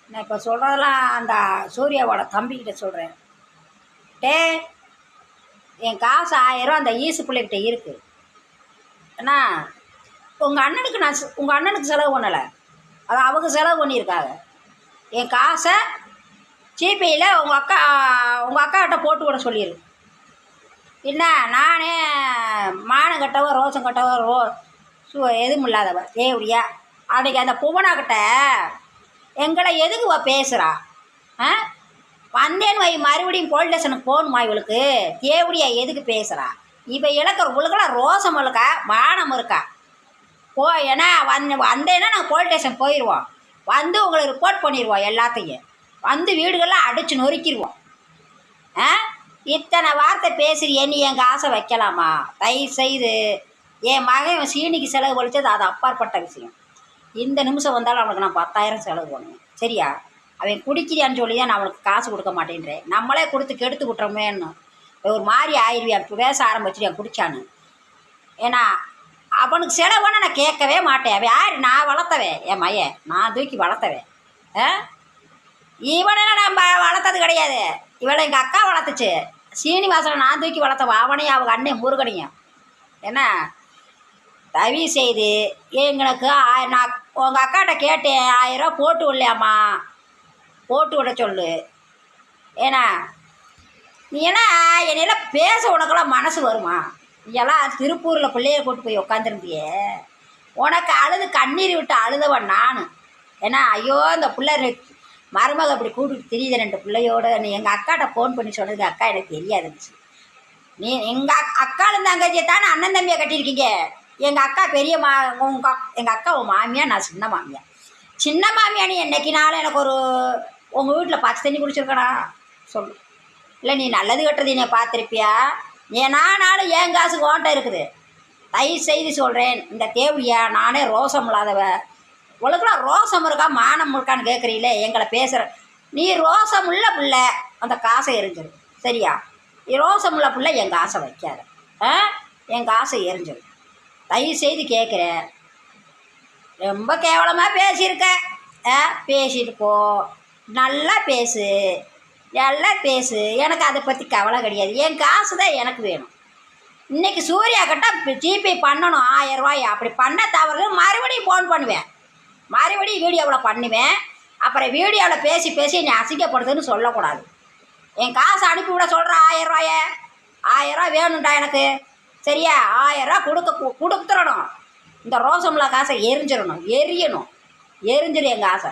நான் இப்போ சொல்கிறதெல்லாம் அந்த சூர்யாவோட தம்பிக்கிட்ட சொல்கிறேன். டே, என் காசு 1000 அந்த ஈசு பிள்ளைகிட்ட இருக்குது. ஏன்னா உங்கள் அண்ணனுக்கு செலவு பண்ணலை, அது அவங்க செலவு பண்ணியிருக்காங்க. என் காசை ஜிபேயில் உங்கள் அக்காக்கிட்ட போட்டு விட சொல்லிடு. என்ன, நானே மானம் கட்டவோ ரோசம் கட்டவோ எதுவும் இல்லாதவ தேவடியா. அன்றைக்கி அந்த புவனாக்கிட்ட எங்களை எதுக்கு பேசுகிறா? வந்தேன்னு வை, மறுபடியும் போலீஸ் ஸ்டேஷனுக்கு போகணுமா இவளுக்கு? தேவடியா எதுக்கு பேசுகிறா? இப்போ இழக்கிறவங்களுக்கெல்லாம் ரோசம் இருக்கா, மானம் இருக்கா? ஏன்னா வந்தேன்னா நாங்கள் போலீஸ் ஸ்டேஷன் போயிடுவோம், வந்து உங்களை ரிப்போர்ட் பண்ணிடுவோம், எல்லாத்தையும் வந்து வீடுகள்லாம் அடித்து நொறுக்கிடுவோம். இத்தனை வார்த்தை பேசுறியே, நீ என் காசை வைக்கலாமா? தயவு செய்து என் மகன் சீனிக்கு செலவு பழிச்சது அது அப்பாற்பட்ட விஷயம். இந்த நிமிஷம் வந்தாலும் அவனுக்கு நான் 10,000 செலவு பண்ணுவேன், சரியா? அவன் குடிக்கிறான்னு சொல்லி தான் நான் அவனுக்கு காசு கொடுக்க மாட்டேன்றேன். நம்மளே கொடுத்து கெடுத்து விட்டுறோமேன்னு ஒரு மாதிரி ஆயிடுவேன். பேச ஆரம்பிச்சிருவேன் குடிச்சான்னு. ஏன்னா அவனுக்கு செலவுன்னு நான் கேட்கவே மாட்டேன். அவன் யார்? நான் வளர்த்தவேன், என் மையன் நான் தூக்கி வளர்த்தவேன். இவனெல்லாம் நம்ம வளர்த்தது கிடையாது, இவளை எங்கள் அக்கா வளர்த்துச்சு. சீனிவாசனை நான் தூக்கி வளர்த்தவன், அவனையும் அவங்க அண்ணன் முருகனையும். ஏன்னா தயவு செய்து எங்களுக்கு நான் உங்கள் அக்காட்ட கேட்டேன், 1000 போட்டு விடலையாம்மா, போட்டு விட சொல்லு. ஏன்னா நீ ஏன்னா என்னெல்லாம் பேச உனக்கெல்லாம் மனசு வருமா? நீயெல்லாம் திருப்பூரில் பிள்ளைய கூட்டு போய் உட்காந்துருந்தியே, உனக்கு அழுது கண்ணீர் விட்டு அழுதவன் நான். ஏன்னா ஐயோ இந்த பிள்ளை மருமக அப்படி கூட்டிட்டு தெரியுது 2 பிள்ளையோடு. நீ எங்கள் அக்காட்ட ஃபோன் பண்ணி சொன்னதுக்கு அக்கா எனக்கு தெரியாதுச்சு. நீ எங்கள் அக்காலும் தங்கச்சியை தானே அண்ணன் தம்பியை கட்டியிருக்கீங்க. எங்கள் அக்கா பெரிய எங்கள் அக்கா உன் மாமியா, நான் சின்ன மாமியா. சின்ன மாமியா நீ என்னைக்குனாலும் எனக்கு ஒரு உங்கள் வீட்டில் பச்சை தண்ணி குடிச்சிருக்கடா சொல்லு. இல்லை நீ நல்லது கட்டுறது என்னை பார்த்துருப்பியா? நானும் என் காசு ஓட்ட இருக்குது. தயவு செய்து சொல்கிறேன், இந்த தேவடியா நானே ரோசம் இல்லாதவ. உனக்குலாம் ரோசம் இருக்கா மானம் இருக்கான்னு கேட்குறீங்களே, எங்களை பேசுகிற நீ ரோசம் உள்ள பிள்ளை, அந்த காசை எரிஞ்சிடும், சரியா? ரோசம் உள்ள பிள்ளை என் காசை வைக்காத, என் காசை எரிஞ்சிடும். தயவு செய்து கேட்குறேன். ரொம்ப கேவலமாக பேசியிருக்க, பேசிட்டு போ. நல்லா பேசு, எல்லாம் பேசு, எனக்கு அதை பற்றி கவலை கிடையாது. என் காசு தான் எனக்கு வேணும். இன்றைக்கி சூர்யா கிட்ட ஜிபே பண்ணணும் 1000 ரூபாய். அப்படி பண்ண தவறு மறுபடியும் ஃபோன் பண்ணுவேன், மறுபடியும் வீடியோவில் பண்ணுவேன். அப்புறம் வீடியோவில் பேசி பேசி என்னை அசிங்கப்படுதுன்னு சொல்லக்கூடாது. என் காசை அனுப்பிவிட சொல்கிற 1000 ரூபாய, 1000 ரூபா வேணும்டா எனக்கு, சரியா? 1000 ரூபா கொடுத்துடணும். இந்த ரோசம்ல காசை எரிஞ்சிடணும், எரியணும், எரிஞ்சிடும் என் காசை.